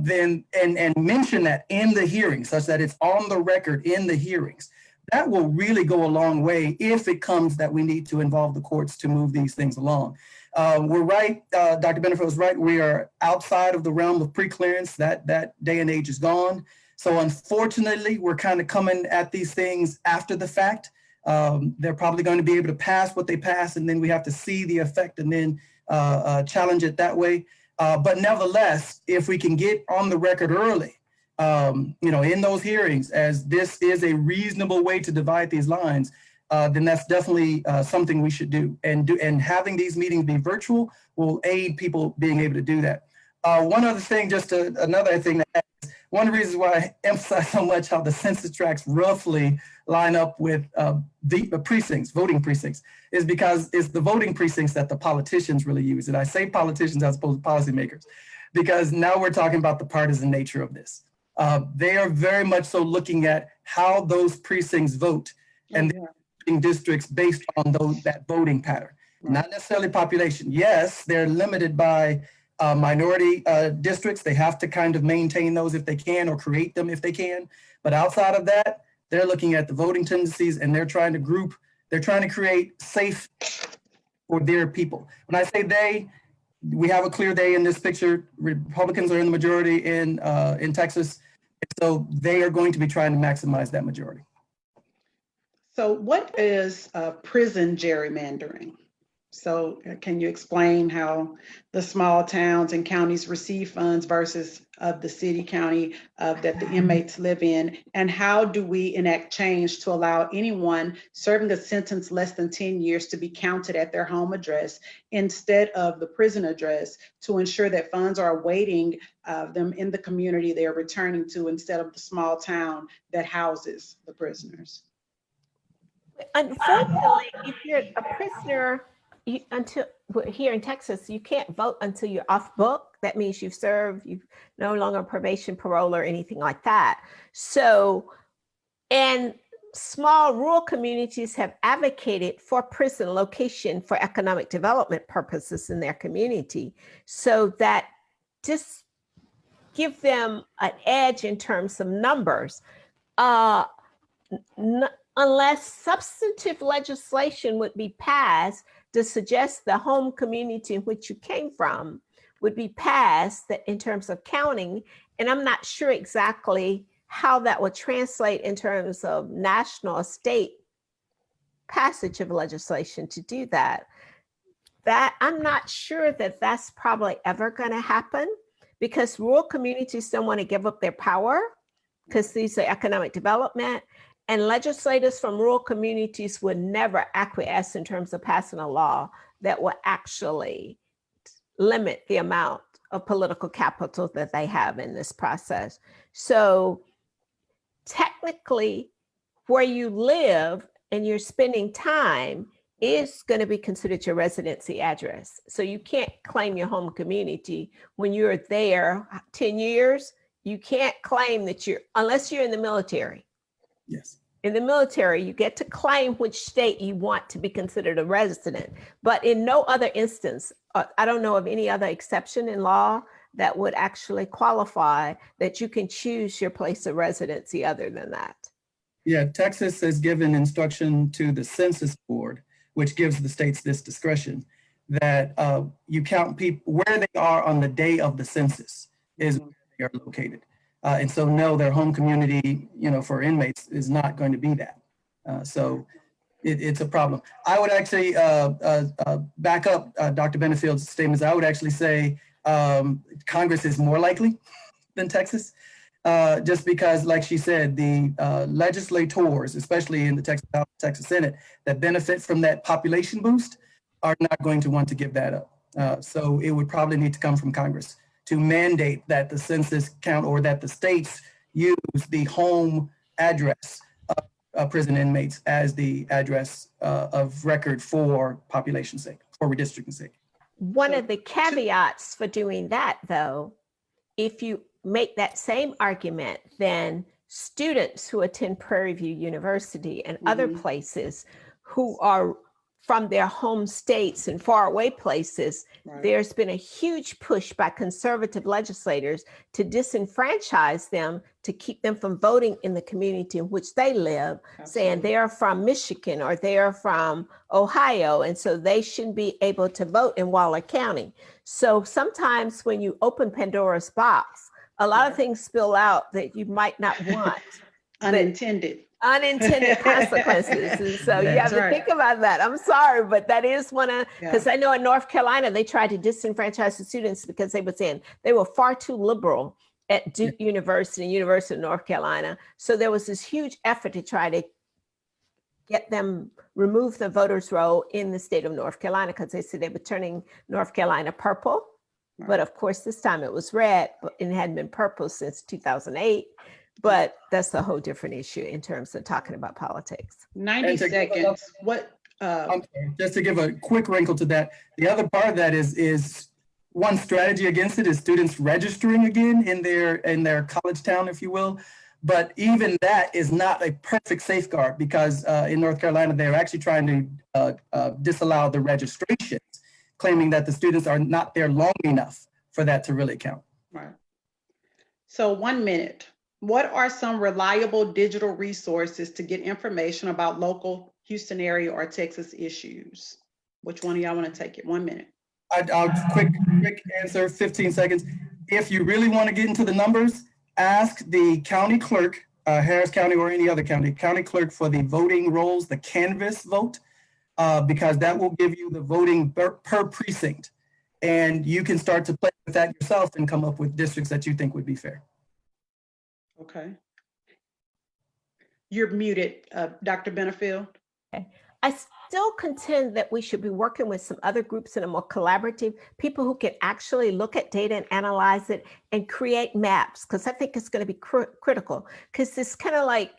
then and mention that in the hearings, such that it's on the record in the hearings, that will really go a long way if it comes that we need to involve the courts to move these things along. We're right, Dr. Benefield was right, we are outside of the realm of pre-clearance. That day and age is gone. So unfortunately, we're kind of coming at these things after the fact. They're probably going to be able to pass what they pass, and then we have to see the effect and then challenge it that way. But nevertheless, if we can get on the record early, in those hearings, as this is a reasonable way to divide these lines, then that's definitely something we should do. And having these meetings be virtual will aid people being able to do that. One other thing, another thing that happens, one of the reasons why I emphasize so much how the census tracts roughly line up with the precincts, voting precincts, is because it's the voting precincts that the politicians really use. And I say politicians as opposed to policymakers, because now we're talking about the partisan nature of this. They are very much so looking at how those precincts vote and voting districts based on that voting pattern, not necessarily population. Yes, they're limited by minority districts. They have to kind of maintain those if they can, or create them if they can. But outside of that, they're looking at the voting tendencies, and they're trying to create safe for their people. When I say they, we have a clear they in this picture. Republicans are in the majority in Texas. So they are going to be trying to maximize that majority. So what is prison gerrymandering? So can you explain how the small towns and counties receive funds versus the city county that the inmates live in? And how do we enact change to allow anyone serving a sentence less than 10 years to be counted at their home address instead of the prison address, to ensure that funds are awaiting them in the community they are returning to instead of the small town that houses the prisoners? Unfortunately, if you're a prisoner, here in Texas, you can't vote until you're off book. That means you've served, you've no longer probation, parole, or anything like that. So, and small rural communities have advocated for prison location for economic development purposes in their community. So that just give them an edge in terms of numbers. Unless substantive legislation would be passed to suggest the home community in which you came from would be passed that in terms of counting. And I'm not sure exactly how that would translate in terms of national or state passage of legislation to do that. That I'm not sure that that's probably ever going to happen, because rural communities don't want to give up their power because these are economic development. And legislators from rural communities would never acquiesce in terms of passing a law that will actually limit the amount of political capital that they have in this process. So technically, where you live and you're spending time is going to be considered your residency address. So you can't claim your home community when you're there 10 years. You can't claim that unless you're in the military. Yes. In the military, you get to claim which state you want to be considered a resident. But in no other instance, I don't know of any other exception in law that would actually qualify that you can choose your place of residency other than that. Yeah, Texas has given instruction to the Census Board, which gives the states this discretion, that you count people where they are on the day of the census is where they are located. And so no, their home community, for inmates is not going to be that. So it's a problem. I would actually back up Dr. Benefield's statements. I would actually say Congress is more likely than Texas, just because, like she said, the legislators, especially in the Texas Senate, that benefit from that population boost are not going to want to give that up. So it would probably need to come from Congress to mandate that the census count, or that the states use the home address of prison inmates as the address of record for population sake, for redistricting sake. One of the caveats for doing that, though, if you make that same argument, then students who attend Prairie View University and other places who are from their home states and faraway places, there's been a huge push by conservative legislators to disenfranchise them, to keep them from voting in the community in which they live, saying they are from Michigan or they are from Ohio, and so they shouldn't be able to vote in Waller County. So sometimes when you open Pandora's box, a lot of things spill out that you might not want. Unintended Consequences. And so you have to think about that. I'm sorry, but that is one of, because I know in North Carolina, they tried to disenfranchise the students because they were saying they were far too liberal at Duke University, University of North Carolina. So there was this huge effort to try to get them remove the voters roll in the state of North Carolina, because they said they were turning North Carolina purple. But of course, this time it was red, but it hadn't been purple since 2008. But that's a whole different issue in terms of talking about politics. 90 seconds. What? I'm sorry, just to give a quick wrinkle to that. The other part of that is one strategy against it is students registering again in their college town, if you will. But even that is not a perfect safeguard, because in North Carolina, they're actually trying to disallow the registrations, claiming that the students are not there long enough for that to really count. Right. So 1 minute. What are some reliable digital resources to get information about local Houston area or Texas issues? Which one of y'all want to take it? 1 minute. I'll quick answer, 15 seconds. If you really want to get into the numbers, ask the county clerk, Harris County or any other county clerk, for the voting rolls, the canvas vote. because that will give you the voting per precinct. And you can start to play with that yourself and come up with districts that you think would be fair. Okay. You're muted, Dr. Benefield. Okay. I still contend that we should be working with some other groups in a more collaborative, people who can actually look at data and analyze it and create maps, because I think it's going to be critical. Because it's kind of like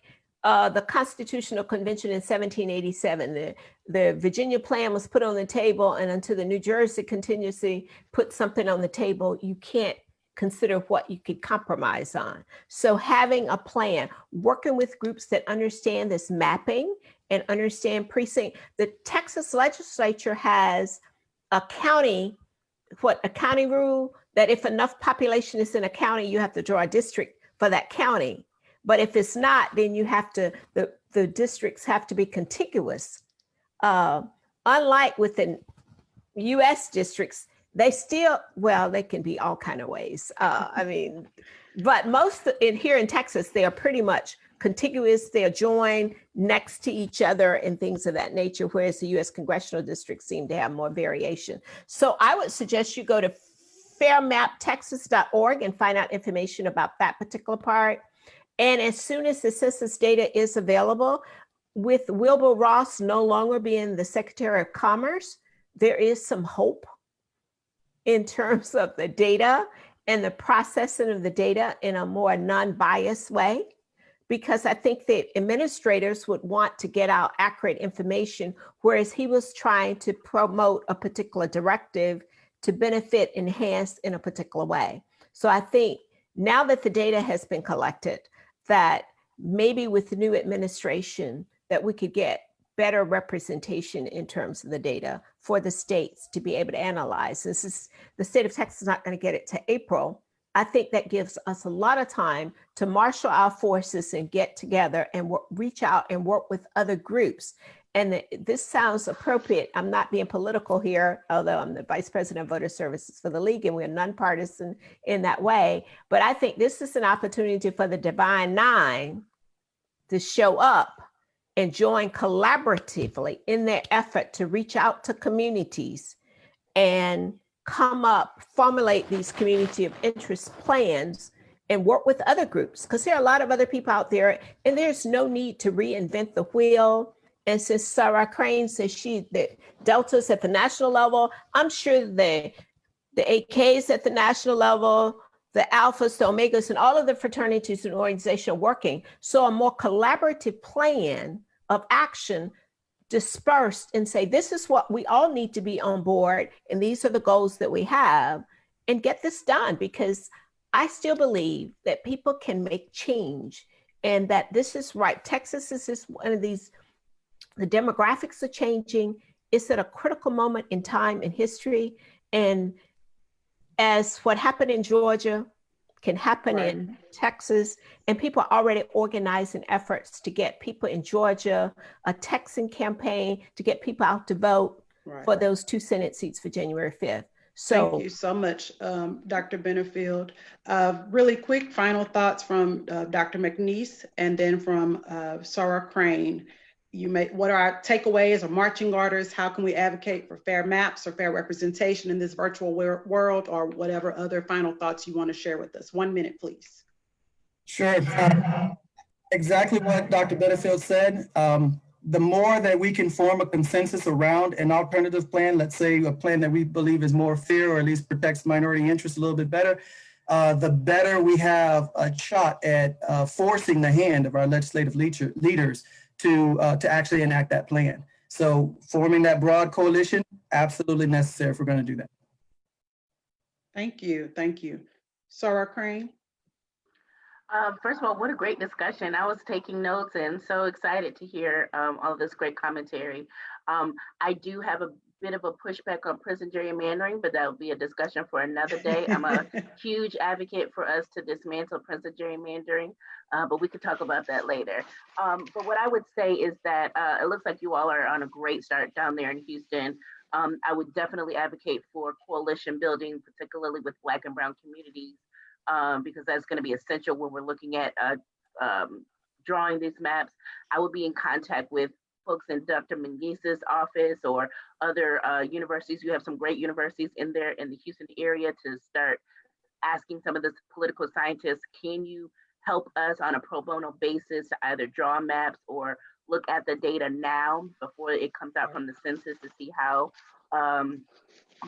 the Constitutional Convention in 1787. The Virginia plan was put on the table, and until the New Jersey continuously put something on the table, you can't consider what you could compromise on. So having a plan, working with groups that understand this mapping and understand precinct. The Texas legislature has a county rule that if enough population is in a county, you have to draw a district for that county. But if it's not, then you have to, the districts have to be contiguous. Unlike with the US districts, they still, well, they can be all kind of ways. I mean, but most here in Texas, they are pretty much contiguous. They are joined next to each other and things of that nature, whereas the US congressional districts seem to have more variation. So I would suggest you go to fairmaptexas.org and find out information about that particular part. And as soon as the census data is available, with Wilbur Ross no longer being the Secretary of Commerce, there is some hope in terms of the data and the processing of the data in a more non-biased way, because I think that administrators would want to get out accurate information, whereas he was trying to promote a particular directive to benefit enhanced in a particular way. So I think now that the data has been collected, that maybe with the new administration that we could get better representation in terms of the data for the states to be able to analyze. This is, the state of Texas is not going to get it to April. I think that gives us a lot of time to marshal our forces and get together and reach out and work with other groups. And this sounds appropriate. I'm not being political here, although I'm the Vice President of Voter Services for the League and we're nonpartisan in that way. But I think this is an opportunity for the Divine Nine to show up and join collaboratively in their effort to reach out to communities and formulate these community of interest plans and work with other groups, because there are a lot of other people out there and there's no need to reinvent the wheel. And since Sarah Crane says the deltas at the national level, I'm sure the AKs at the national level, the alphas, the omegas, and all of the fraternities and organizations are working. So a more collaborative plan of action dispersed and say, this is what we all need to be on board, and these are the goals that we have, and get this done, because I still believe that people can make change and that this is right. Texas is just one of these, the demographics are changing. It's at a critical moment in time in history. And as what happened in Georgia can happen in Texas, and people are already organizing efforts to get people in Georgia, a Texan campaign to get people out to vote for those 2 Senate seats for January 5th. So thank you so much, Dr. Benefield. Really quick final thoughts from Dr. McNeese and then from Sarah Crane. What are our takeaways or marching orders? How can we advocate for fair maps or fair representation in this virtual world, or whatever other final thoughts you want to share with us? 1 minute, please. Sure. Exactly what Dr. Benefield said. The more that we can form a consensus around an alternative plan, let's say a plan that we believe is more fair or at least protects minority interests a little bit better, the better we have a shot at forcing the hand of our legislative leaders to actually enact that plan. So forming that broad coalition, absolutely necessary if we're going to do that. Thank you. Thank you. Sarah Crane. First of all, what a great discussion. I was taking notes and so excited to hear all of this great commentary. I do have a bit of a pushback on prison gerrymandering, but that will be a discussion for another day. I'm a huge advocate for us to dismantle prison gerrymandering, but we could talk about that later. But what I would say is that it looks like you all are on a great start down there in Houston. I would definitely advocate for coalition building, particularly with Black and Brown communities, because that's going to be essential when we're looking at drawing these maps. I would be in contact with folks in Dr. Mengise's office or other universities. You have some great universities in there in the Houston area to start asking some of the political scientists, can you help us on a pro bono basis to either draw maps or look at the data now before it comes out from the census to see how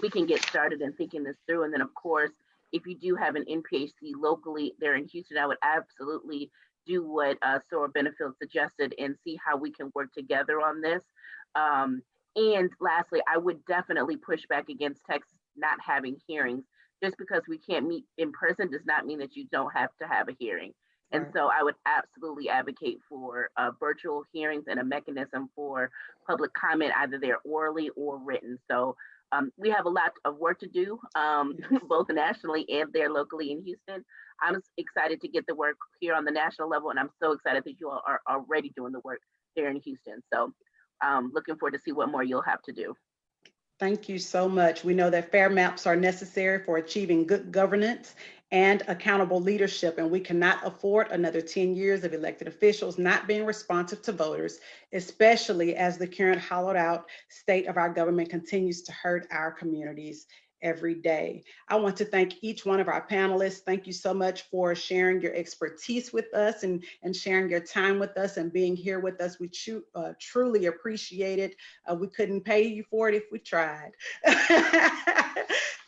we can get started in thinking this through. And then of course, if you do have an NPHC locally there in Houston, I would absolutely do what Sora Benefield suggested and see how we can work together on this. And lastly, I would definitely push back against Texas not having hearings. Just because we can't meet in person does not mean that you don't have to have a hearing. And Right. so I would absolutely advocate for virtual hearings and a mechanism for public comment, either there orally or written. So we have a lot of work to do, both nationally and there locally in Houston. I'm excited to get the work here on the national level, and I'm so excited that you all are already doing the work there in Houston. So looking forward to see what more you'll have to do. Thank you so much. We know that fair maps are necessary for achieving good governance and accountable leadership, and we cannot afford another 10 years of elected officials not being responsive to voters, especially as the current hollowed out state of our government continues to hurt our communities every day. I want to thank each one of our panelists. Thank you so much for sharing your expertise with us and sharing your time with us and being here with us. We truly appreciate it. We couldn't pay you for it if we tried.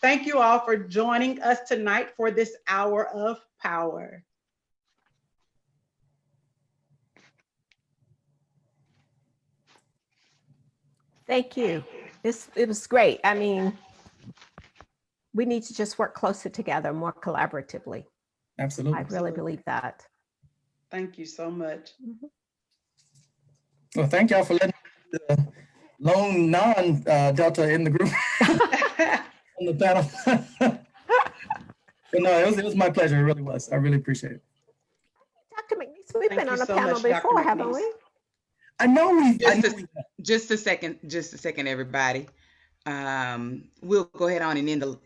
Thank you all for joining us tonight for this hour of power. Thank you. It was great. I mean, we need to just work closer together, more collaboratively. Absolutely. I really believe that. Thank you so much. Well, thank y'all for letting the lone non-Delta in the group on the panel. But no, it was my pleasure. It really was. I really appreciate it. Dr. McNeese, we've Thank been you on a so panel much, Dr. before, haven't McNeese. we? I know we. Just a second, everybody. We'll go ahead on and end the